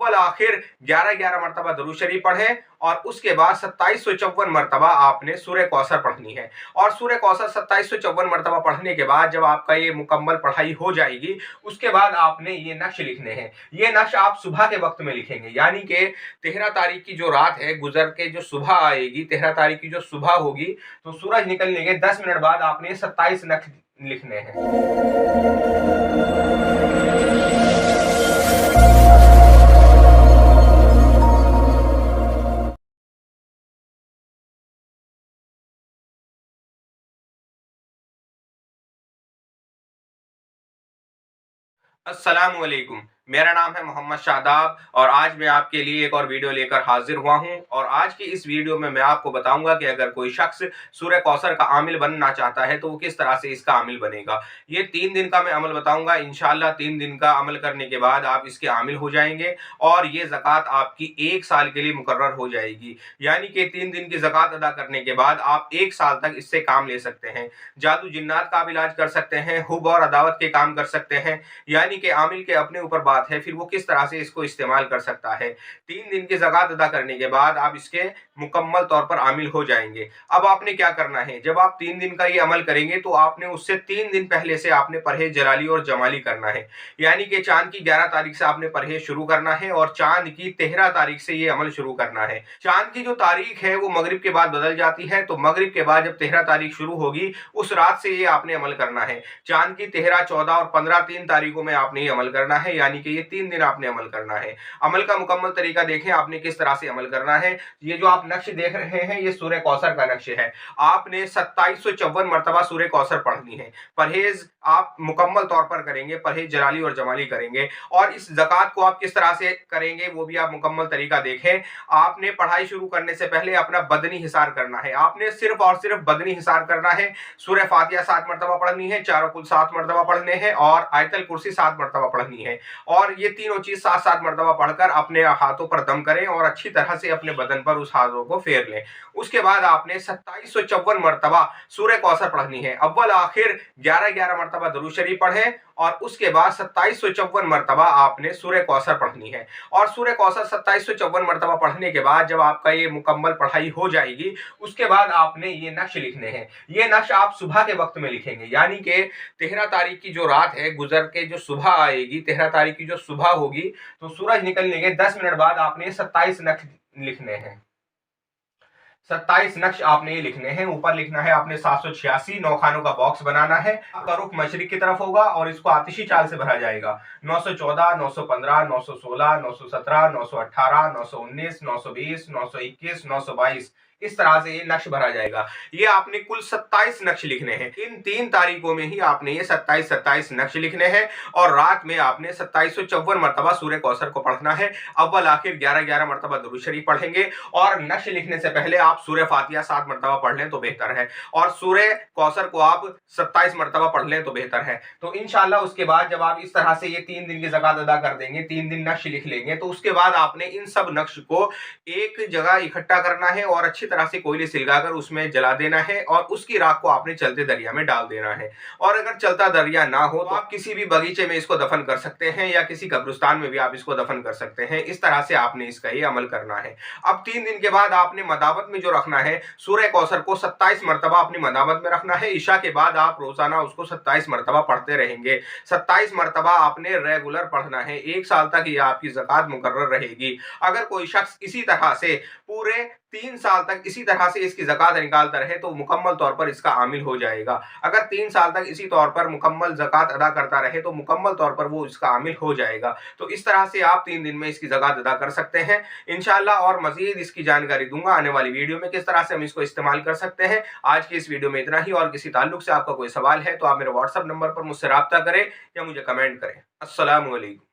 अव्वल आखिर 11-11 मरतबा दुरूद शरीफ पढ़ें और उसके बाद 2754 मरतबा आपने सूरह कौसर पढ़नी है। और सूरह कौसर 2754 मरतबा पढ़ने के बाद जब आपका ये मुकम्मल पढ़ाई हो जाएगी, उसके बाद आपने ये नक्श लिखने हैं। ये नक्श आप सुबह के वक्त में लिखेंगे, यानी कि 13 तारीख की जो रात है गुजर के जो सुबह आएगी, 13 तारीख की जो सुबह होगी, तो सूरज निकलने के 10 मिनट बाद आपने 27 नक्श लिखने हैं। अस्सलामु अलैकुम। मेरा नाम है मोहम्मद शादाब और आज मैं आपके लिए एक और वीडियो लेकर हाजिर हुआ हूं। और आज की इस वीडियो में मैं आपको बताऊंगा कि अगर कोई शख्स सूरह कौसर का आमिल बनना चाहता है तो वो किस तरह से इसका आमिल बनेगा। ये 3 दिन का मैं अमल बताऊंगा। इंशाअल्लाह 3 दिन का अमल करने के बाद आप इसके आमिल हो जाएंगे और ये ज़कात आपकी 1 साल के लिए मुकर्रर हो जाएगी। यानी कि 3 दिन की ज़कात अदा करने के बाद आप 1 साल तक इससे काम ले सकते हैं। जादू जिन्नात का भी इलाज कर सकते हैं, हुब और अदावत के काम कर सकते हैं। यानी कि आमिल के अपने ऊपर बात है, फिर वो किस तरह से इसको इस्तेमाल कर सकता है। 3 दिन की ज़कात अदा करने के बाद आप इसके मुकम्मल तौर पर आमिल हो जाएंगे। अब आपने क्या करना है, जब आप 3 दिन का ये अमल करेंगे तो आपने उससे 3 दिन पहले से आपने परहेज जलाली और जमाली करना है। यानी कि चांद की 11 तारीख से आपने परहेज शुरू करना है और चांद की 13 तारीख से ये अमल शुरू करना है। चांद की जो तारीख है वो मगरिब के बाद बदल जाती है, तो मगरिब के बाद जब 13 तारीख शुरू होगी उस रात से ये आपने अमल करना है। चांद की 13, 14 और 15 3 तारीखों में आपने ये अमल करना है, यानी कि ये 3 दिन आपने अमल करना है। अमल का मुकम्मल तरीका देखें आपने किस तरह से अमल करना है। ये जो आप नक्श देख रहे हैं ये सूरह कौसर का नक्श है। आपने 2754 मरतबा सूरह कौसर पढ़नी है। परहेज आप मुकम्मल तौर पर करेंगे, परहेज जलाली और जमाली करेंगे। और इस ज़कात को आप किस तरह से करेंगे वो भी आप मुकम्मल तरीका देखें। आपने पढ़ाई शुरू करने से पहले अपना बदनी हिसार करना है। आपने सिर्फ और सिर्फ बदनी हिसार करना है। सूरह फातिहा 7 मरतबा पढ़नी है, चारों कुल 7 मरतबा पढ़ने हैं और आयतल कुर्सी 7 मरतबा पढ़नी है। और ये तीनों चीज 7-7 मरतबा पढ़कर अपने हाथों पर दम करें और अच्छी तरह से अपने बदन पर उस हाथों को फेर लें। उसके बाद आपने 2754 मरतबा सूरह कौसर पढ़नी है। अव्वल आखिर 11-11 मरतबा दुरूद शरीफ पढ़ें और उसके बाद 2754 मरतबा आपने सूरह कौसर पढ़नी है। और सूरह कौसर 2754 मरतबा पढ़ने के बाद जब आपका ये मुकम्मल पढ़ाई हो जाएगी, उसके बाद आपने ये नक्श लिखने हैं। ये नक्श आप सुबह के वक्त में लिखेंगे, यानी कि 13 तारीख की जो रात है गुजर के जो सुबह आएगी, 13 तारीख की जो सुबह होगी, तो सूरज निकलने के 10 मिनट बाद आपने 27 नक्श लिखने हैं। 27 नक्श आपने ये लिखने हैं। ऊपर लिखना है आपने 786 9 खानों का बॉक्स बनाना है। आपका रुख मशरिक की तरफ होगा और इसको आतिशी चाल से भरा जाएगा। 914, 915, 916, 917, 918, 919, 920, 921, 922 इस तरह से ये नक्श भरा जाएगा। ये आपने कुल 27 नक्श लिखने हैं। इन 3 तारीखों में ही आपने ये 27 नक्श लिखने हैं और रात में आपने 2754 मरतबा सूरह कौसर को पढ़ना है। अव्वल आखिर 11-11 मरतबा दुरूद शरीफ पढ़ेंगे और नक्श लिखने से पहले आप सूरह फातिहा 7 मरतबा पढ़ लें तो बेहतर है और सूरह कौसर को आप 27 मरतबा पढ़ लें तो बेहतर है। तो इंशाअल्लाह उसके बाद जब आप इस तरह से ये 3 दिन की ज़कात अदा कर देंगे, 3 दिन नक्श लिख लेंगे, तो उसके बाद आपने इन सब नक्श को एक जगह इकट्ठा करना है और अच्छी तरह से कोयले से लगाकर उसमें जला देना है और उसकी राख को आपने चलते दरिया में डाल देना है। और अगर चलता दरिया ना हो तो आप किसी भी बगीचे में इसको दफन कर सकते हैं या किसी कब्रिस्तान में भी आप इसको दफन कर सकते हैं। इस तरह से आपने इसका ये अमल करना है। अब 3 दिन के बाद आपने मदावत में जो रखना है, सूरह कौसर को 27 मरतबा अपनी मदावत में रखना है। इशा के बाद आप रोजाना उसको 27 मरतबा पढ़ते रहेंगे। 27 मरतबा आपने रेगुलर पढ़ना है। 1 साल तक ये आपकी ज़कात मुकर्रर रहेगी। अगर कोई शख्स इसी तरह से पूरे 3 साल तक इसी तरह से इसकी ज़कात निकालता रहे तो मुकम्मल तौर पर इसका आमिल हो जाएगा। अगर 3 साल तक इसी तौर पर मुकम्मल ज़कात अदा करता रहे तो मुकम्मल तौर पर वो इसका आमिल हो जाएगा। तो इस तरह से आप 3 दिन में इसकी ज़कात अदा कर सकते हैं इंशाअल्लाह। और मज़ीद इसकी जानकारी दूंगा आने वाली वीडियो में, किस तरह से हम इसको इस्तेमाल कर सकते हैं। आज की इस वीडियो में इतना ही। और किसी ताल्लुक से आपका कोई सवाल है तो आप मेरे व्हाट्सएप नंबर पर मुझसे रब्ता करें या मुझे कमेंट करें। अस्सलामु अलैकुम।